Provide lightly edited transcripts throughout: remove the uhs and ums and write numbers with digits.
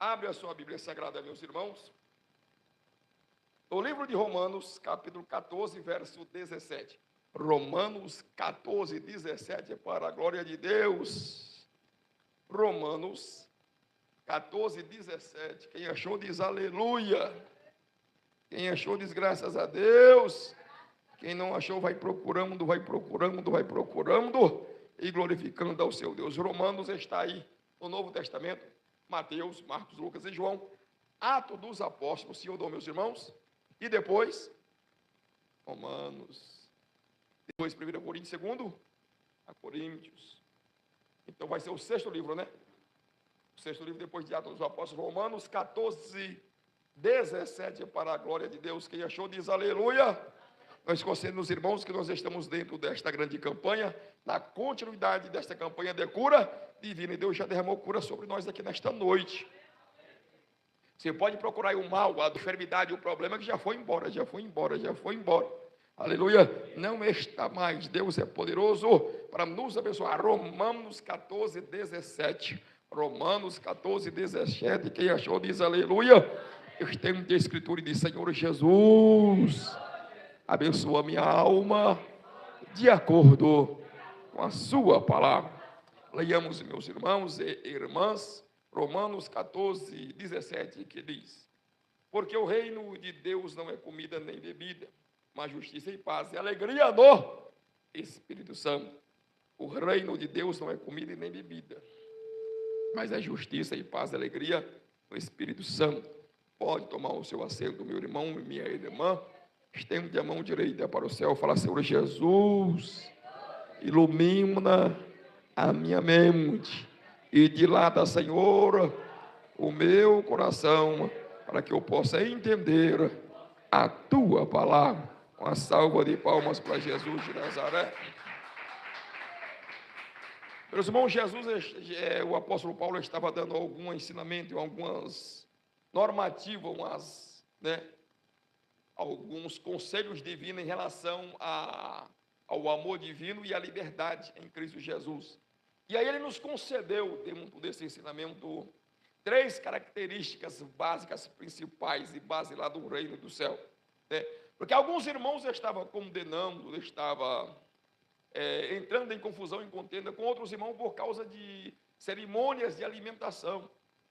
Abre a sua Bíblia Sagrada, meus irmãos. O livro de Romanos, capítulo 14, verso 17. Romanos 14, 17, para a glória de Deus. Romanos 14, 17. Quem achou diz aleluia. Quem achou diz graças a Deus. Quem não achou vai procurando e glorificando ao seu Deus. Romanos está aí no Novo Testamento. Mateus, Marcos, Lucas e João. Atos dos Apóstolos, Senhor, meus irmãos. E depois, Romanos. Depois, 1 Coríntios, 2 Coríntios. Então vai ser o sexto livro, né? O sexto livro depois de Atos dos Apóstolos. Romanos 14, 17, para a glória de Deus. Quem achou diz aleluia. Nós conhecemos, irmãos, que nós estamos dentro desta grande campanha, na continuidade desta campanha de cura divina. E Deus já derramou cura sobre nós aqui nesta noite. Você pode procurar aí o mal, a enfermidade, o problema que já foi embora. Aleluia. Não está mais. Deus é poderoso para nos abençoar. Romanos 14, 17. Romanos 14, 17. Quem achou diz aleluia. Eu tenho de escritura e de Senhor Jesus. Abençoa minha alma de acordo com a sua palavra. Leiamos, meus irmãos e irmãs, Romanos 14, 17, que diz: porque o reino de Deus não é comida nem bebida, mas justiça e paz e alegria no Espírito Santo. O reino de Deus não é comida e nem bebida, mas é justiça e paz e alegria no Espírito Santo. Pode tomar o seu assento, meu irmão e minha irmã. Estende a mão direita para o céu, fala: Senhor Jesus, ilumina a minha mente e dilata, Senhor, o meu coração, para que eu possa entender a tua palavra. Uma salva de palmas para Jesus de Nazaré. Meus irmãos, o apóstolo Paulo estava dando algum ensinamento, algumas normativas, alguns conselhos divinos em relação ao amor divino e à liberdade em Cristo Jesus. E aí ele nos concedeu, dentro desse ensinamento, 3 características básicas, principais e base lá do reino do céu. Porque alguns irmãos estavam condenando, estavam entrando em confusão, em contenda com outros irmãos por causa de cerimônias de alimentação.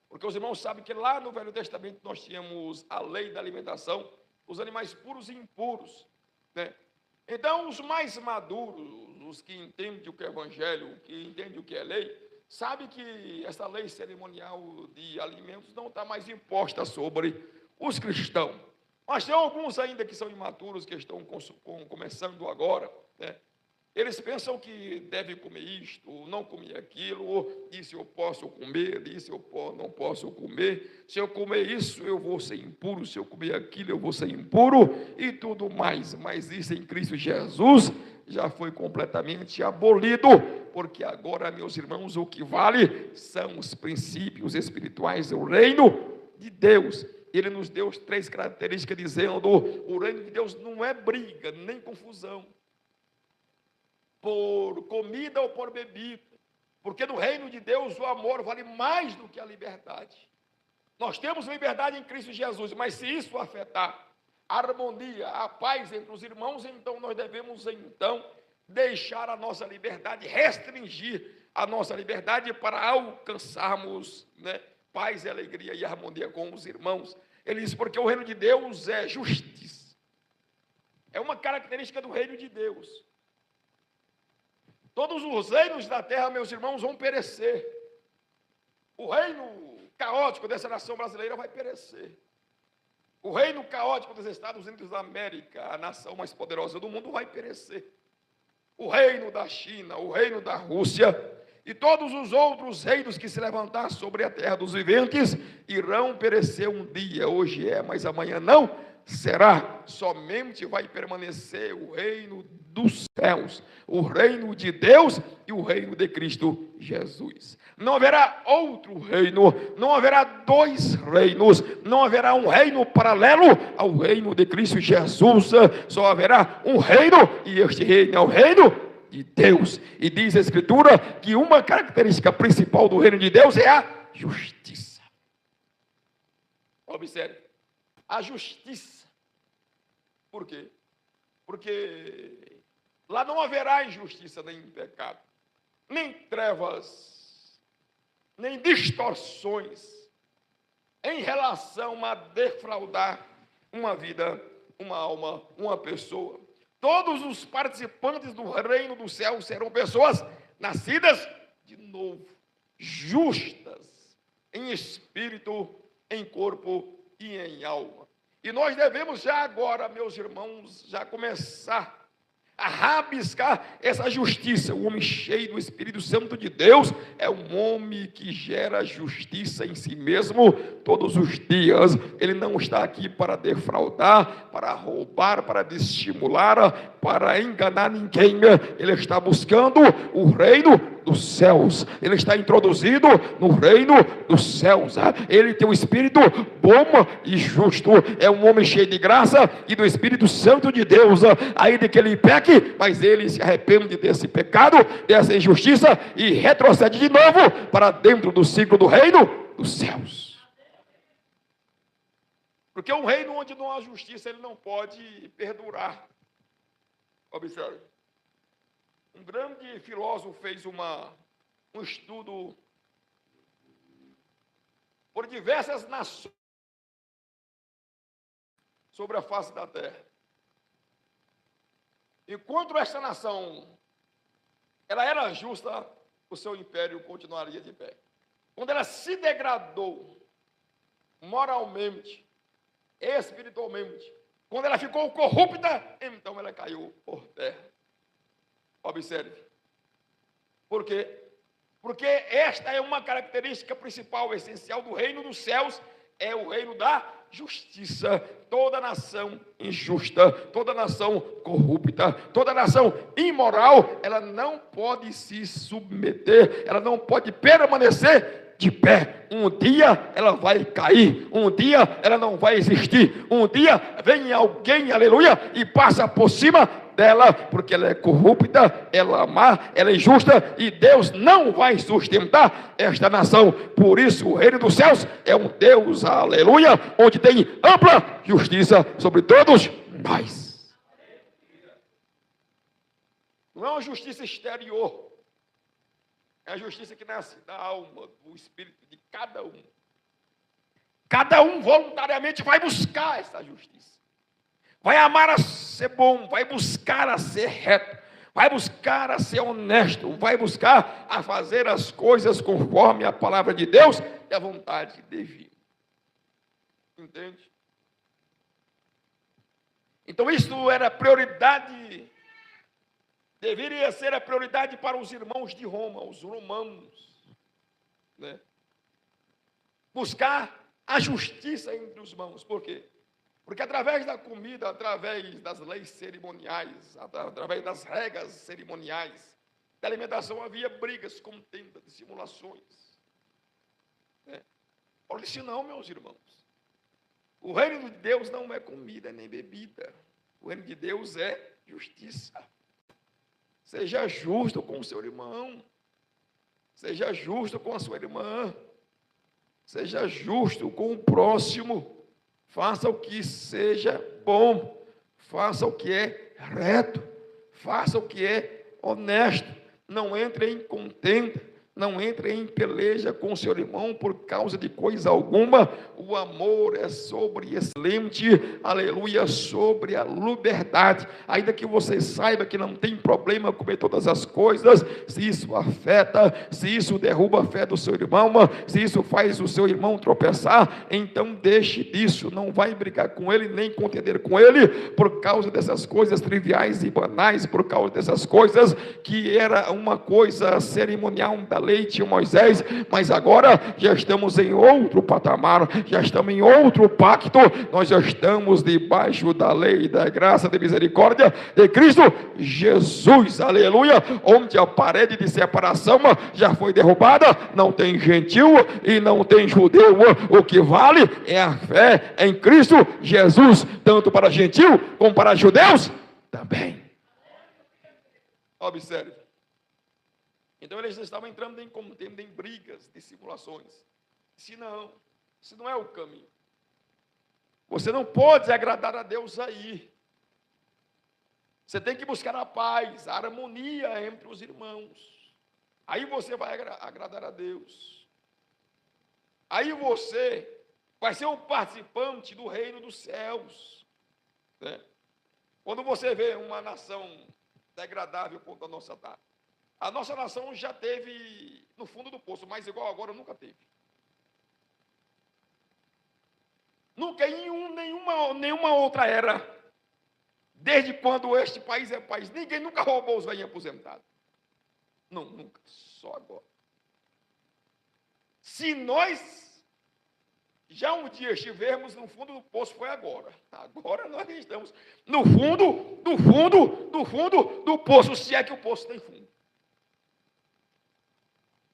Porque os irmãos sabem que lá no Velho Testamento nós tínhamos a lei da alimentação, os animais puros e impuros, Então, os mais maduros, os que entendem o que é evangelho, que entendem o que é lei, sabem que essa lei cerimonial de alimentos não está mais imposta sobre os cristãos. Mas tem alguns ainda que são imaturos, que estão começando agora, Eles pensam que devem comer isto, não comer aquilo, ou isso eu posso comer, isso eu não posso comer. Se eu comer isso, eu vou ser impuro. Se eu comer aquilo, eu vou ser impuro e tudo mais. Mas isso em Cristo Jesus já foi completamente abolido, porque agora, meus irmãos, o que vale são os princípios espirituais do reino de Deus. Ele nos deu 3 características dizendo: o reino de Deus não é briga, nem confusão por comida ou por bebida, porque no reino de Deus o amor vale mais do que a liberdade. Nós temos liberdade em Cristo Jesus, mas se isso afetar a harmonia, a paz entre os irmãos, então nós devemos deixar a nossa liberdade, restringir a nossa liberdade para alcançarmos paz, alegria e harmonia com os irmãos. Ele diz: porque o reino de Deus é justiça. É uma característica do reino de Deus. Todos os reinos da terra, meus irmãos, vão perecer. O reino caótico dessa nação brasileira vai perecer. O reino caótico dos Estados Unidos da América, a nação mais poderosa do mundo, vai perecer. O reino da China, o reino da Rússia e todos os outros reinos que se levantar sobre a terra dos viventes irão perecer um dia. Hoje é, mas amanhã não será. Somente vai permanecer o reino dos céus, o reino de Deus e o reino de Cristo Jesus. Não haverá outro reino, não haverá 2 reinos, não haverá um reino paralelo ao reino de Cristo Jesus. Só haverá um reino, e este reino é o reino de Deus. E diz a Escritura que uma característica principal do reino de Deus é a justiça. Observe, a justiça. Por quê? Porque lá não haverá injustiça nem pecado, nem trevas, nem distorções em relação a defraudar uma vida, uma alma, uma pessoa. Todos os participantes do reino do céu serão pessoas nascidas de novo, justas, em espírito, em corpo e em alma. E nós devemos já agora, meus irmãos, já começar a rabiscar essa justiça. O homem cheio do Espírito Santo de Deus é um homem que gera justiça em si mesmo todos os dias. Ele não está aqui para defraudar, para roubar, para estimular, para enganar ninguém. Ele está buscando o reino dos céus. Ele está introduzido no reino dos céus. Ele tem um espírito bom e justo. É um homem cheio de graça e do Espírito Santo de Deus. Ainda que ele peque, mas ele se arrepende desse pecado, dessa injustiça e retrocede de novo para dentro do ciclo do reino dos céus. Porque um reino onde não há justiça, ele não pode perdurar. Observe. Um grande filósofo fez um estudo por diversas nações sobre a face da terra. Enquanto esta nação ela era justa, o seu império continuaria de pé. Quando ela se degradou moralmente, espiritualmente, quando ela ficou corrupta, então ela caiu por terra. Observe. Por quê? Porque esta é uma característica principal, essencial do reino dos céus, é o reino da justiça. Toda nação injusta, toda nação corrupta, toda nação imoral, ela não pode se submeter, ela não pode permanecer de pé. Um dia ela vai cair, um dia ela não vai existir, um dia vem alguém, aleluia, e passa por cima dela, porque ela é corrupta, ela é má, ela é injusta, e Deus não vai sustentar esta nação. Por isso o reino dos céus é um Deus, aleluia, onde tem ampla justiça sobre todos nós. Não é uma justiça exterior, é a justiça que nasce da alma, do espírito de cada um. Cada um voluntariamente vai buscar essa justiça. Vai amar a ser bom, vai buscar a ser reto, vai buscar a ser honesto, vai buscar a fazer as coisas conforme a palavra de Deus e a vontade divina. Entende? Então isso era prioridade, deveria ser a prioridade para os irmãos de Roma, os romanos, né? Buscar a justiça entre os irmãos. Por quê? Porque através da comida, através das leis cerimoniais, através das regras cerimoniais, da alimentação, havia brigas, contendas, dissimulações. Olha, se não, meus irmãos, o reino de Deus não é comida nem bebida. O reino de Deus é justiça. Seja justo com o seu irmão. Seja justo com a sua irmã. Seja justo com o próximo. Faça o que seja bom, faça o que é reto, faça o que é honesto, não entre em contenda, não entre em peleja com o seu irmão por causa de coisa alguma. O amor é sobre excelente, aleluia, sobre a liberdade. Ainda que você saiba que não tem problema comer todas as coisas, se isso afeta, se isso derruba a fé do seu irmão, se isso faz o seu irmão tropeçar, então deixe disso, não vai brigar com ele, nem contender com ele, por causa dessas coisas triviais e banais, por causa dessas coisas que era uma coisa cerimonial da lei de Moisés, mas agora já estamos em outro patamar, já estamos em outro pacto, nós já estamos debaixo da lei, da graça, da misericórdia de Cristo Jesus, aleluia, onde a parede de separação já foi derrubada, não tem gentil e não tem judeu, o que vale é a fé em Cristo Jesus, tanto para gentil como para judeus também. Observe. Então eles estavam entrando em contenda, em brigas, dissimulações. Se não é o caminho. Você não pode agradar a Deus aí. Você tem que buscar a paz, a harmonia entre os irmãos. Aí você vai agradar a Deus. Aí você vai ser um participante do reino dos céus. Né? Quando você vê uma nação degradável contra a nossa nação já teve no fundo do poço, mas igual agora nunca teve. Nunca em nenhuma outra era, desde quando este país é país, ninguém nunca roubou os velhinhos aposentados. Não, nunca, só agora. Se nós já um dia estivermos no fundo do poço, foi agora. Agora nós estamos no fundo, do poço, se é que o poço tem fundo.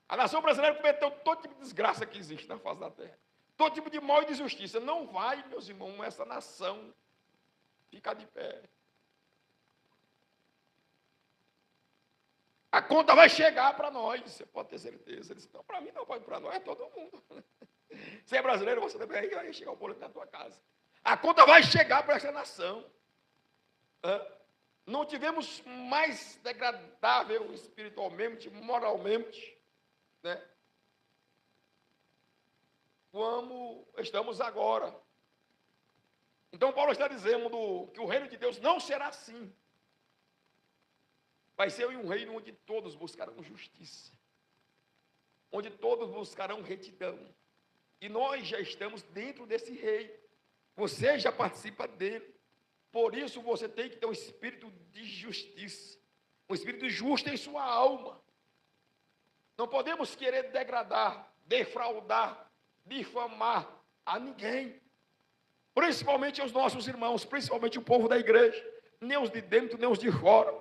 A nação brasileira cometeu todo tipo de desgraça que existe na face da terra. Todo tipo de mal e de injustiça. Não vai, meus irmãos, essa nação ficar de pé. A conta vai chegar para nós, você pode ter certeza. Eles não, para mim não, para nós é todo mundo. Você é brasileiro, você também aí vai chegar o boleto na tua casa. A conta vai chegar para essa nação. Não tivemos mais degradável espiritualmente, moralmente, né? Como estamos agora. Então Paulo está dizendo que o reino de Deus não será assim. Vai ser um reino onde todos buscarão justiça, onde todos buscarão retidão. E nós já estamos dentro desse reino. Você já participa dele. Por isso você tem que ter um espírito de justiça, um espírito justo em sua alma. Não podemos querer degradar, defraudar, difamar a ninguém. Principalmente os nossos irmãos, principalmente o povo da igreja. Nem os de dentro, nem os de fora.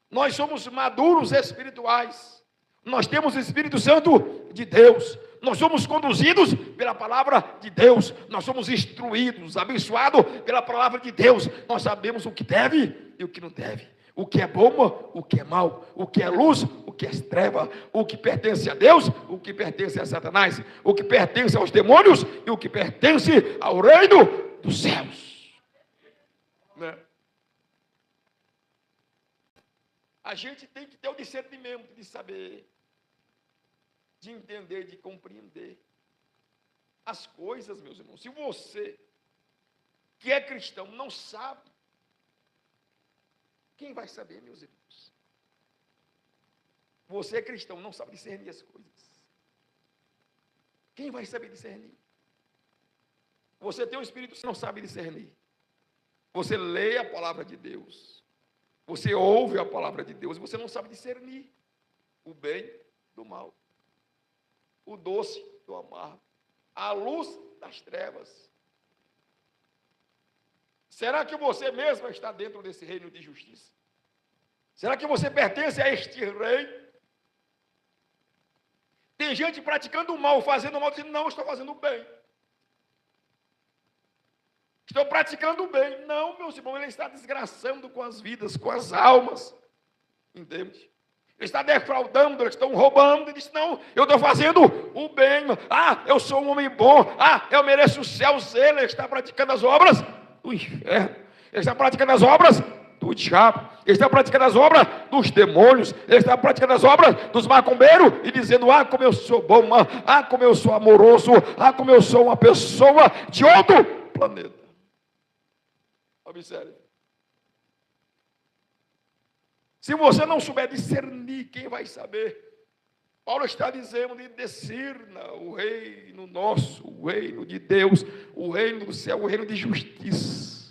Nós somos maduros espirituais. Nós temos o Espírito Santo de Deus. Nós somos conduzidos pela palavra de Deus. Nós somos instruídos, abençoados pela palavra de Deus. Nós sabemos o que deve e o que não deve. O que é bom, o que é mal. O que é luz, o que é treva. O que pertence a Deus, o que pertence a Satanás. O que pertence aos demônios e o que pertence ao reino dos céus. Né? A gente tem que ter o discernimento de saber, de entender, de compreender as coisas, meus irmãos. Se você, que é cristão, não sabe, quem vai saber, meus irmãos? Você é cristão, não sabe discernir as coisas. Quem vai saber discernir? Você tem um espírito que não sabe discernir. Você lê a palavra de Deus. Você ouve a palavra de Deus e você não sabe discernir o bem do mal, o doce do amargo, a luz das trevas. Será que você mesmo está dentro desse reino de justiça? Será que você pertence a este reino? Tem gente praticando o mal, fazendo o mal, dizendo, não, eu estou fazendo o bem. Estou praticando o bem. Não, meus irmãos, ele está desgraçando com as vidas, com as almas. Entende? Ele está defraudando, eles estão roubando. Ele diz, não, eu estou fazendo o bem. Ah, eu sou um homem bom. Ah, eu mereço o céu. Ele está praticando as obras do inferno. Ele está praticando as obras do diabo. Ele está praticando as obras dos demônios. Ele está praticando as obras dos macumbeiros. E dizendo, ah, como eu sou bom. Ah, como eu sou amoroso. Ah, como eu sou uma pessoa de outro planeta. Observe. Se você não souber discernir, quem vai saber? Paulo está dizendo de discerna o reino nosso, o reino de Deus, o reino do céu, o reino de justiça.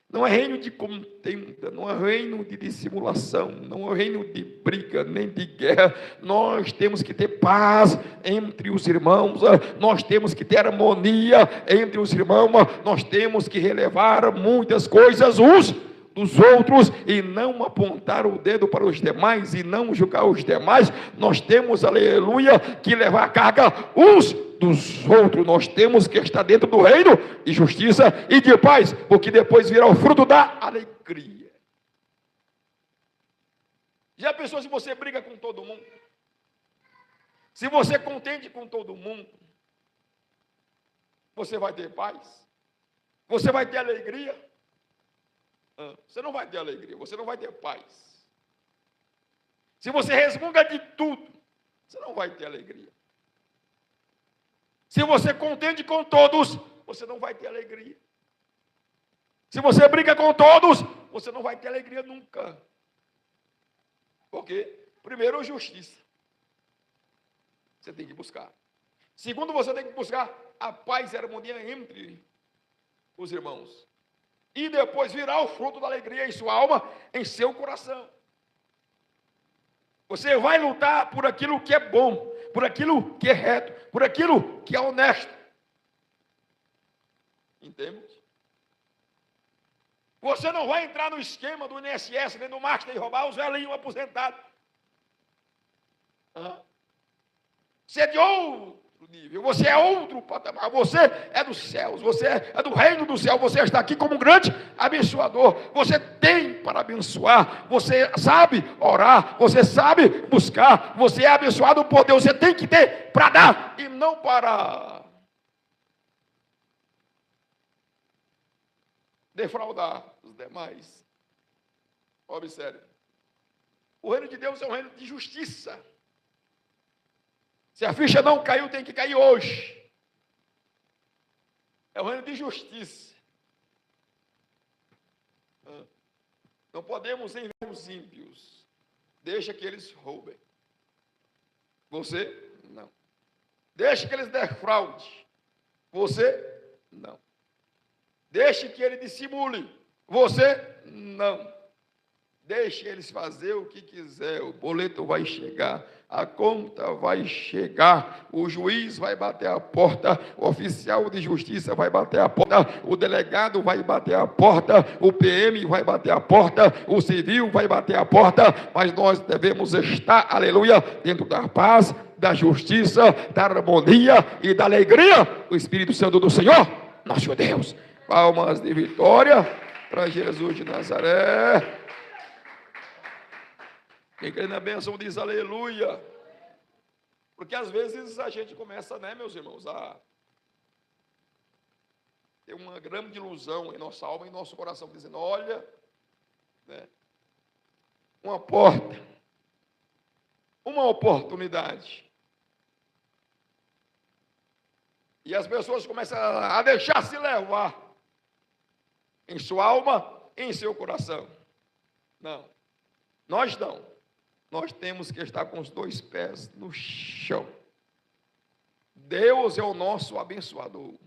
Não é reino de contenda, não é reino de dissimulação, não é reino de briga, nem de guerra. Nós temos que ter paz entre os irmãos, nós temos que ter harmonia entre os irmãos, nós temos que relevar muitas coisas uns dos outros e não apontar o dedo para os demais e não julgar os demais. Nós temos, aleluia, que levar a carga uns dos outros. Nós temos que estar dentro do reino de justiça e de paz, porque depois virá o fruto da alegria. Já pensou se você briga com todo mundo? Se você contende com todo mundo, você vai ter paz? Você vai ter alegria? Você não vai ter alegria, você não vai ter paz. Se você resmunga de tudo, você não vai ter alegria. Se você contende com todos, você não vai ter alegria. Se você briga com todos, você não vai ter alegria nunca. Por quê? Primeiro, justiça. Você tem que buscar. Segundo, você tem que buscar a paz e a harmonia entre os irmãos. E depois virá o fruto da alegria em sua alma, em seu coração. Você vai lutar por aquilo que é bom, por aquilo que é reto, por aquilo que é honesto. Entende? Você não vai entrar no esquema do INSS, nem do Master e roubar os velhinhos aposentados. Você é de outro nível, você é outro patamar, você é dos céus, você é do reino do céu, você está aqui como um grande abençoador, você tem para abençoar, você sabe orar, você sabe buscar, você é abençoado por Deus, você tem que ter para dar e não para defraudar os demais. Observe, o reino de Deus é um reino de justiça. Se a ficha não caiu, tem que cair hoje. É um reino de justiça. Não podemos enviar os ímpios. Deixa que eles roubem. Você, não. Deixa que eles defraudem. Você, não. Deixe que ele dissimule. Você, não. Deixe eles fazer o que quiser. O boleto vai chegar. A conta vai chegar, o juiz vai bater a porta, o oficial de justiça vai bater a porta, o delegado vai bater a porta, o PM vai bater a porta, o civil vai bater a porta, mas nós devemos estar, aleluia, dentro da paz, da justiça, da harmonia e da alegria do Espírito Santo do Senhor, nosso Deus. Palmas de vitória para Jesus de Nazaré. Quem crê na bênção diz aleluia. Porque às vezes a gente começa, né, meus irmãos, a ter uma grande ilusão em nossa alma, em nosso coração, dizendo, olha, né, uma porta, uma oportunidade. E as pessoas começam a deixar-se levar em sua alma, em seu coração. Não, nós não. Nós temos que estar com os dois pés no chão. Deus é o nosso abençoador.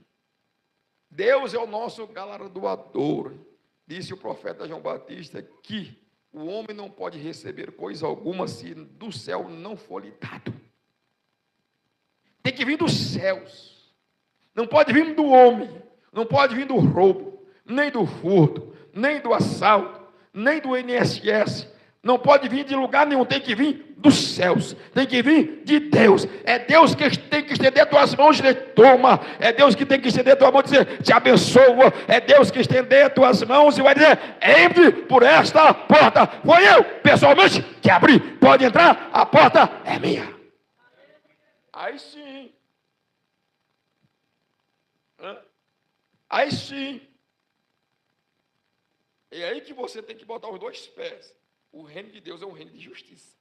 Deus é o nosso galardoador. Disse o profeta João Batista que o homem não pode receber coisa alguma se do céu não for lhe dado. Tem que vir dos céus. Não pode vir do homem. Não pode vir do roubo, nem do furto, nem do assalto, nem do INSS. Não pode vir de lugar nenhum, tem que vir dos céus, tem que vir de Deus. É Deus que tem que estender tuas mãos e dizer, toma. É Deus que tem que estender tua mão e dizer, te abençoa. É Deus que estender tuas mãos e vai dizer, entre por esta porta. Foi eu, pessoalmente, que abri. Pode entrar, a porta é minha. Aí sim. Aí sim. É aí que você tem que botar os dois pés. O reino de Deus é um reino de justiça.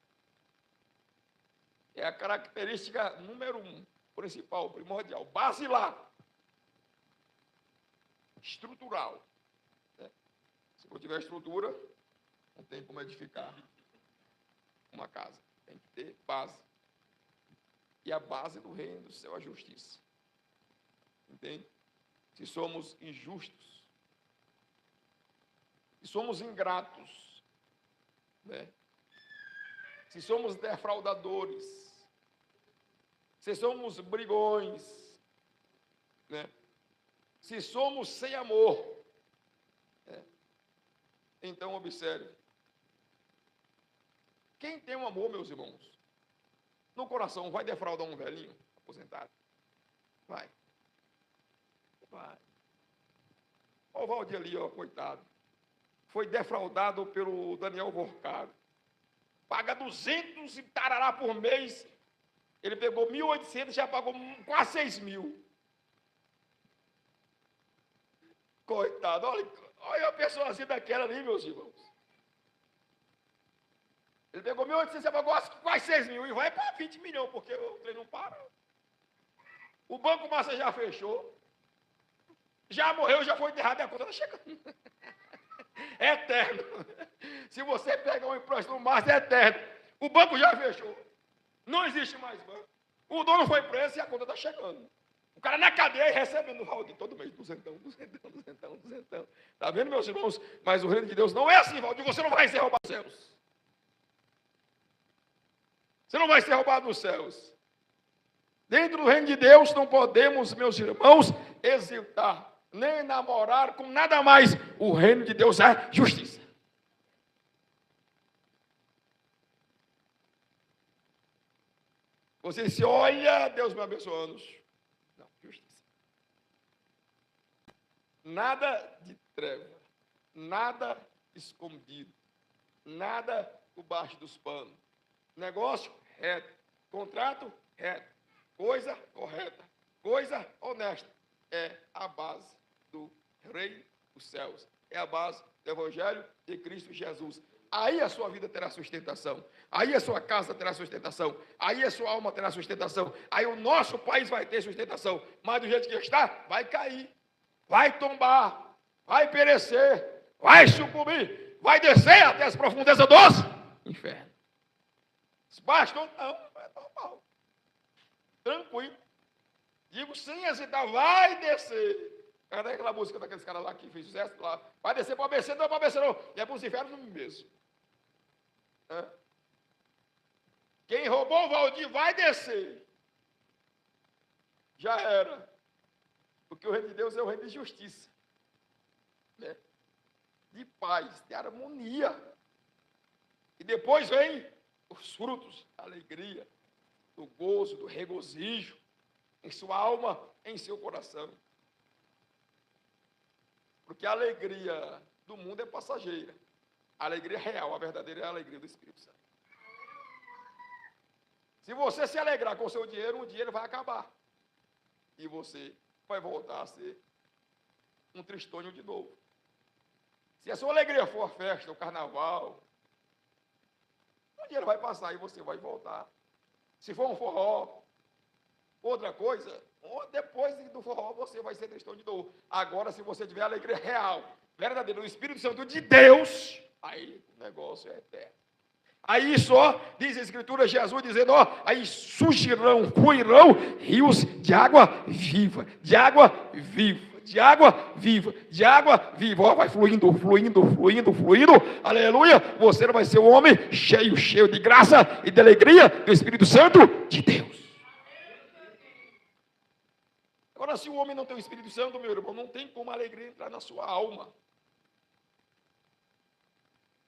É a característica número 1, principal, primordial, basilar, estrutural. Se não tiver estrutura, não tem como edificar uma casa. Tem que ter base. E a base do reino do céu é a justiça. Entende? Se somos injustos, se somos ingratos, né? Se somos defraudadores, se somos brigões, né? Se somos sem amor, né? Então observe, quem tem um amor, meus irmãos, no coração vai defraudar um velhinho aposentado? Vai. Olha o Valdir ali, ó, coitado. Foi defraudado pelo Daniel Vorcado. Paga 200 e tarará por mês. Ele pegou 1.800, já pagou quase 6.000. Coitado, olha a pessoa assim daquela ali, meus irmãos. Ele pegou 1.800, você pagou quase 6 mil e vai para 20 milhões, porque o trem não para. O Banco Massa já fechou. Já morreu, já foi enterrado e a conta está chegando. É eterno. Se você pegar um empréstimo no Massa, é eterno. O banco já fechou. Não existe mais banco. O dono foi preso e a conta está chegando. O cara na cadeia recebendo o Valdir todo mês, 200. Está vendo, meus irmãos? Mas o reino de Deus não é assim, Valdir. Você não vai ser roubado dos céus. Você não vai ser roubado dos céus. Dentro do reino de Deus não podemos, meus irmãos, exultar, nem namorar com nada mais. O reino de Deus é justiça. Você disse, olha, Deus me abençoando. Não, justiça. Nada de treva, nada escondido, nada por baixo dos panos. Negócio reto, contrato reto, coisa correta, coisa honesta. É a base do reino dos céus. É a base do evangelho de Cristo Jesus. Aí a sua vida terá sustentação. Aí a sua casa terá sustentação. Aí a sua alma terá sustentação. Aí o nosso país vai ter sustentação. Mas do jeito que está, vai cair. Vai tombar. Vai perecer. Vai sucumbir. Vai descer até as profundezas dos infernos. Bastou, não, é normal. Tranquilo. Digo sem hesitar, vai descer. Cadê aquela música daqueles caras lá que fez sucesso lá? Vai descer para ABC, não é para ABC não. E é para os infernos mesmo. Quem roubou o Valdir vai descer. Já era. Porque o reino de Deus é o reino de justiça. Né? De paz, de harmonia. E depois vem os frutos da alegria, do gozo, do regozijo, em sua alma, em seu coração. Porque a alegria do mundo é passageira. A alegria real, a verdadeira é a alegria do Espírito Santo. Se você se alegrar com o seu dinheiro, um dia ele vai acabar. E você vai voltar a ser um tristonho de novo. Se a sua alegria for a festa, o carnaval, um dia ele vai passar e você vai voltar. Se for um forró, outra coisa, depois do forró você vai ser cristão de novo. Agora, se você tiver alegria real, verdadeira, o Espírito Santo de Deus, aí o negócio é eterno. Aí só, diz a Escritura, Jesus dizendo, aí surgirão, fluirão rios de água viva, de água viva, de água viva, de água viva. Vai fluindo, aleluia. Você vai ser um homem cheio de graça e de alegria do Espírito Santo de Deus. Agora, se o homem não tem o Espírito Santo, meu irmão, não tem como a alegria entrar na sua alma.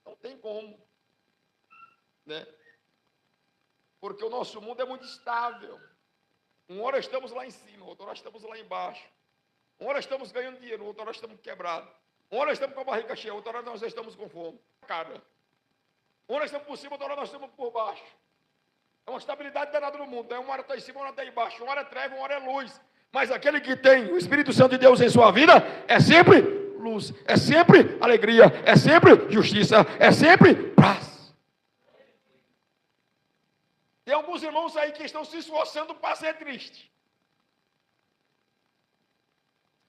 Não tem como. Né? Porque o nosso mundo é muito estável. Uma hora estamos lá em cima, outra hora estamos lá embaixo. Uma hora estamos ganhando dinheiro, outra hora estamos quebrados. Uma hora estamos com a barriga cheia, outra hora nós estamos com fome. Cara. Uma hora estamos por cima, outra hora nós estamos por baixo. É uma estabilidade danada no mundo. Uma hora está em cima, uma hora está embaixo. Uma hora é treva, uma hora é luz. Mas aquele que tem o Espírito Santo de Deus em sua vida é sempre luz, é sempre alegria, é sempre justiça, é sempre paz. Tem alguns irmãos aí que estão se esforçando para ser triste.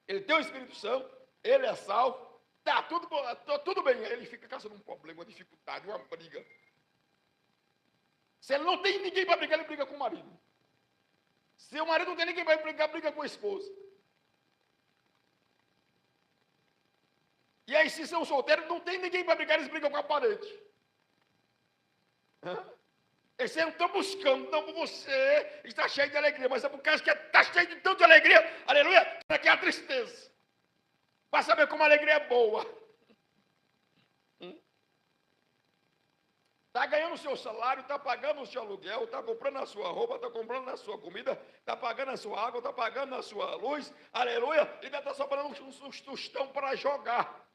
Ele tem o Espírito Santo, ele é salvo, tá tudo bem. Ele fica caçando um problema, uma dificuldade, uma briga. Se ele não tem ninguém para brigar, ele briga com o marido. Se o marido não tem ninguém para brigar, briga com a esposa. E aí, se são solteiros, não tem ninguém para brigar, eles brigam com a parede. Eles não estão buscando, não, por você está cheio de alegria, mas é porque acho que está cheio de tanta alegria, aleluia, que é a tristeza. Para saber como a alegria é boa. Está ganhando o seu salário, está pagando o seu aluguel, está comprando a sua roupa, está comprando a sua comida, está pagando a sua água, está pagando a sua luz, aleluia, e ainda está sobrando um tostão para jogar.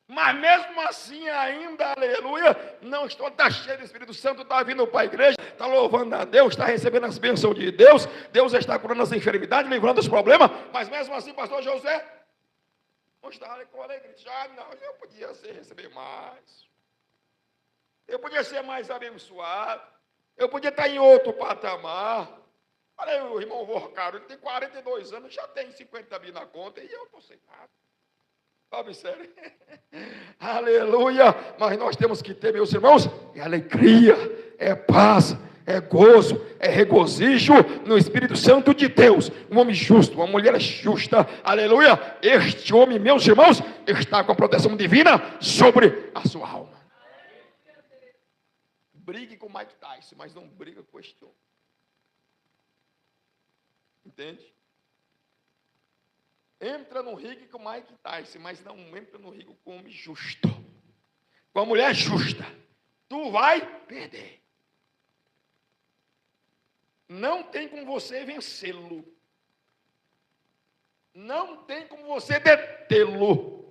Mas mesmo assim ainda, aleluia, não está cheio do Espírito Santo, está vindo para a igreja, está louvando a Deus, está recebendo as bênçãos de Deus, Deus está curando as enfermidades, livrando os problemas, mas mesmo assim, pastor José, Não está com alegria. Já não, eu podia receber mais. Eu podia ser mais abençoado. Eu podia estar em outro patamar. Olha, o irmão Vorcaro, ele tem 42 anos, já tem 50 mil na conta e eu estou sem nada. Sabe, sério? Aleluia! Mas nós temos que ter, meus irmãos, é alegria, é paz, é gozo, é regozijo no Espírito Santo de Deus. Um homem justo, uma mulher justa, aleluia! Este homem, meus irmãos, está com a proteção divina sobre a sua alma. Brigue com Mike Tyson, mas não briga com este homem. Entende? Entra no ringue com Mike Tyson, mas não entra no ringue com homem justo. Com a mulher justa. Tu vai perder. Não tem como você vencê-lo. Não tem como você detê-lo.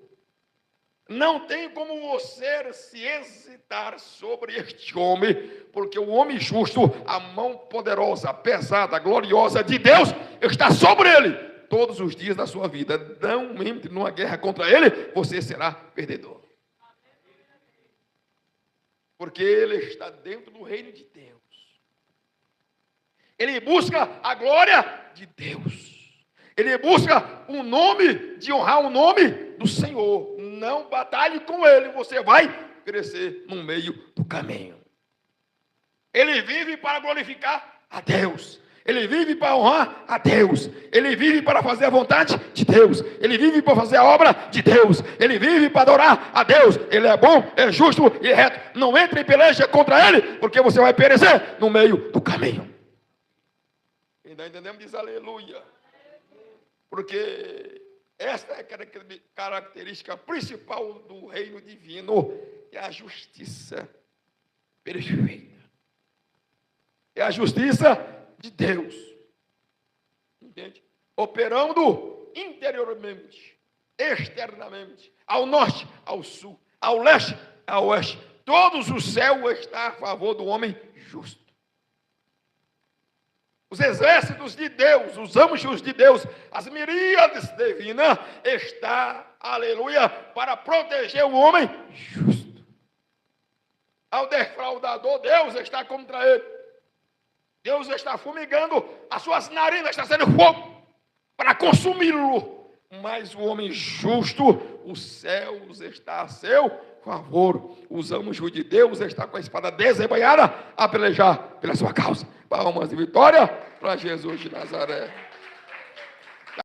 Não tem como você se hesitar sobre este homem, porque o homem justo, a mão poderosa, pesada, gloriosa de Deus, está sobre ele todos os dias da sua vida. Não entre numa guerra contra ele, você será perdedor. Porque ele está dentro do reino de Deus. Ele busca a glória de Deus. Ele busca o nome, de honrar o nome do Senhor. Não batalhe com ele, você vai crescer no meio do caminho. Ele vive para glorificar a Deus. Ele vive para honrar a Deus. Ele vive para fazer a vontade de Deus. Ele vive para fazer a obra de Deus. Ele vive para adorar a Deus. Ele é bom, é justo e reto. Não entre em peleja contra ele, porque você vai perecer no meio do caminho. Ainda entendemos? Diz aleluia. Porque esta é a característica principal do reino divino, é a justiça perfeita. É a justiça de Deus. Entende? Operando interiormente, externamente, ao norte, ao sul, ao leste, ao oeste. Todos o céu está a favor do homem justo. Os exércitos de Deus, os anjos de Deus, as miríades divinas, está, aleluia, para proteger o homem justo. Ao defraudador, Deus está contra ele. Deus está fumigando, as suas narinas está sendo fogo para consumi-lo. Mas o homem justo, os céus está a seu favor. Os anjos de Deus estão com a espada desembainhada a pelejar pela sua causa. Palmas de vitória para Jesus de Nazaré.